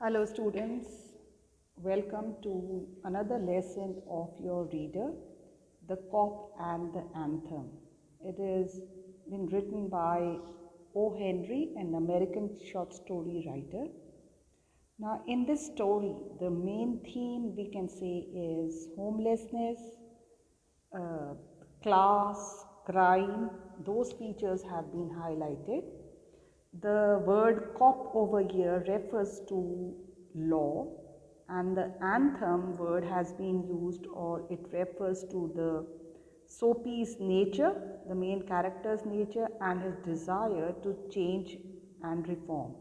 Hello students, welcome to another lesson of your reader, The Cop and the Anthem. It is been written by O. Henry, an American short story writer. Now in this story, the main theme we can say is homelessness, uh, class, crime. Those features have been highlighted. The word cop over here refers to law, and the anthem word has been used, or it refers to the Soapy's nature, the main character's nature, and his desire to change and reform.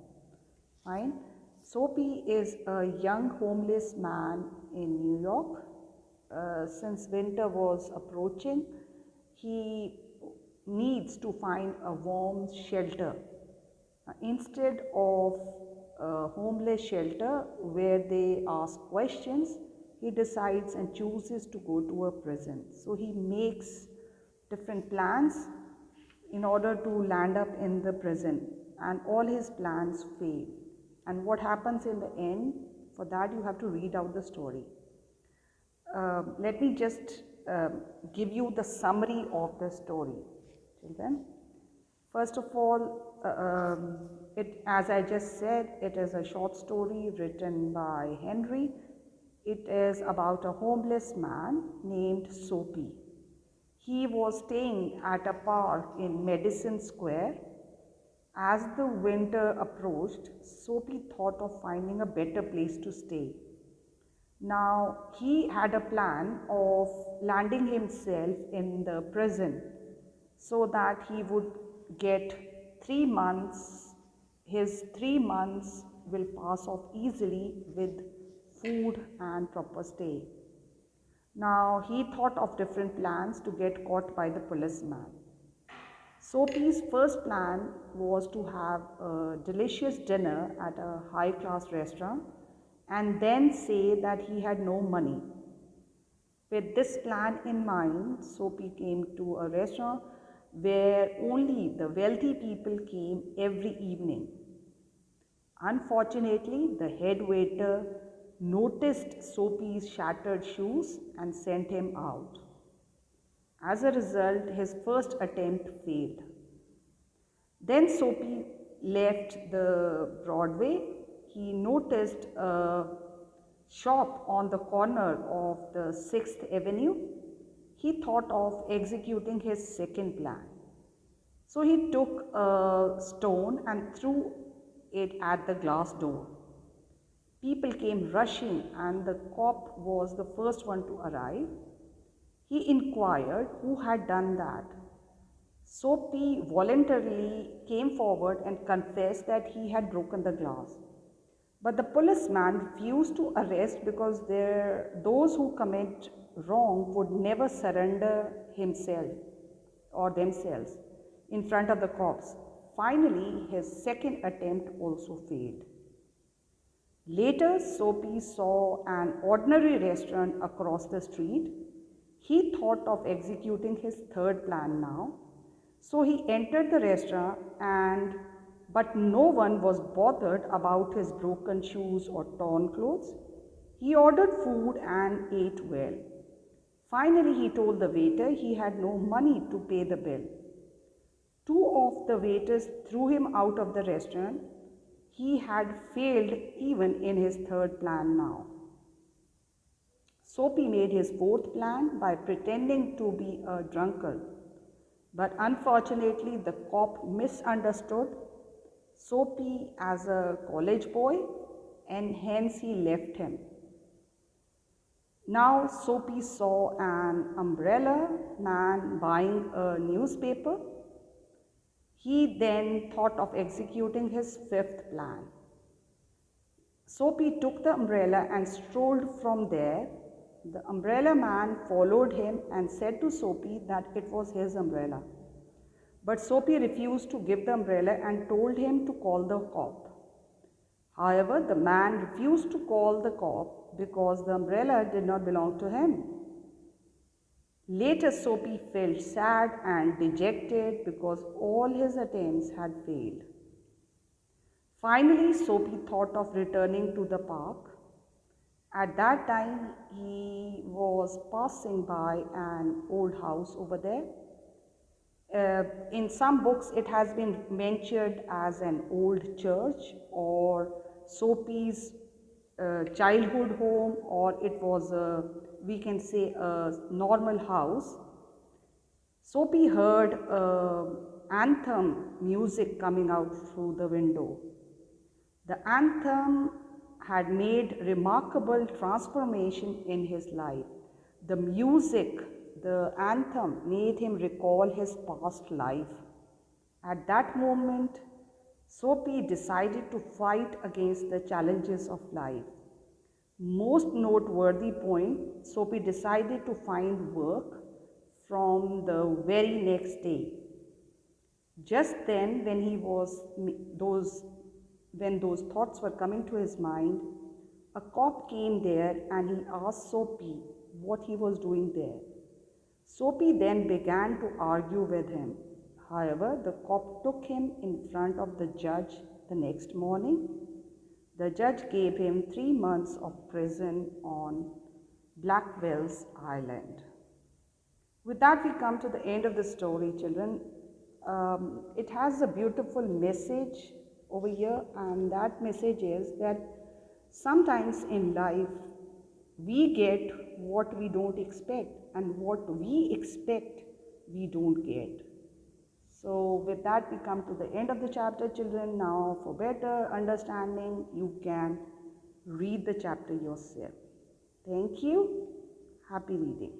Fine. Soapy is a young homeless man in New York. Since winter was approaching, he needs to find a warm shelter. Instead of a homeless shelter where they ask questions, he decides and chooses to go to a prison. So he makes different plans in order to land up in the prison, and all his plans fail. And what happens in the end, for that you have to read out the story. Let me just give you the summary of the story, children. First of all, as I just said, it is a short story written by Henry. It is about a homeless man named Soapy. He was staying at a park in Madison Square. As the winter approached, Soapy thought of finding a better place to stay. Now, he had a plan of landing himself in the prison so that he would get 3 months. His 3 months will pass off easily with food and proper stay. Now, he thought of different plans to get caught by the policeman. Soapy's first plan was to have a delicious dinner at a high-class restaurant and then say that he had no money. With this plan in mind, Soapy came to a restaurant where only the wealthy people came every evening. Unfortunately, the head waiter noticed Soapy's shattered shoes and sent him out. As a result, his first attempt failed. Then Soapy left the Broadway. He noticed a shop on the corner of the 6th Avenue. He thought of executing his second plan. So he took a stone and threw it at the glass door. People came rushing, and the cop was the first one to arrive. He inquired who had done that. Soapy voluntarily came forward and confessed that he had broken the glass. But the policeman refused to arrest because those who commit wrong would never surrender himself or themselves in front of the cops. Finally, his second attempt also failed. Later, Soapy saw an ordinary restaurant across the street. He thought of executing his third plan now. So he entered the restaurant, but no one was bothered about his broken shoes or torn clothes. He ordered food and ate well. Finally, he told the waiter he had no money to pay the bill. 2 of the waiters threw him out of the restaurant. He had failed even in his third plan now. Soapy made his fourth plan by pretending to be a drunkard. But unfortunately, the cop misunderstood Soapy as a college boy, and hence he left him. Now Soapy saw an umbrella man buying a newspaper. He then thought of executing his fifth plan. Soapy took the umbrella and strolled from there. The umbrella man followed him and said to Soapy that it was his umbrella. But Soapy refused to give the umbrella and told him to call the cop. However, the man refused to call the cop because the umbrella did not belong to him. Later, Soapy felt sad and dejected because all his attempts had failed. Finally, Soapy thought of returning to the park. At that time, he was passing by an old house over there. In some books, it has been mentioned as an old church or Soapy's childhood home, or it was we can say a normal house. Soapy heard anthem music coming out through the window. The anthem had made remarkable transformation in his life. The music, the anthem, made him recall his past life. At that moment, Soapy decided to fight against the challenges of life. Most noteworthy point, Soapy decided to find work from the very next day. Just then, when those thoughts were coming to his mind, a cop came there and he asked Soapy what he was doing there. Soapy then began to argue with him. However, the cop took him in front of the judge the next morning. The judge gave him 3 months of prison on Blackwell's Island. With that, we come to the end of the story, children. It has a beautiful message over here, and that message is that sometimes in life we get what we don't expect, and what we expect we don't get. So with that, we come to the end of the chapter, children. Now, for better understanding, you can read the chapter yourself. Thank you. Happy reading.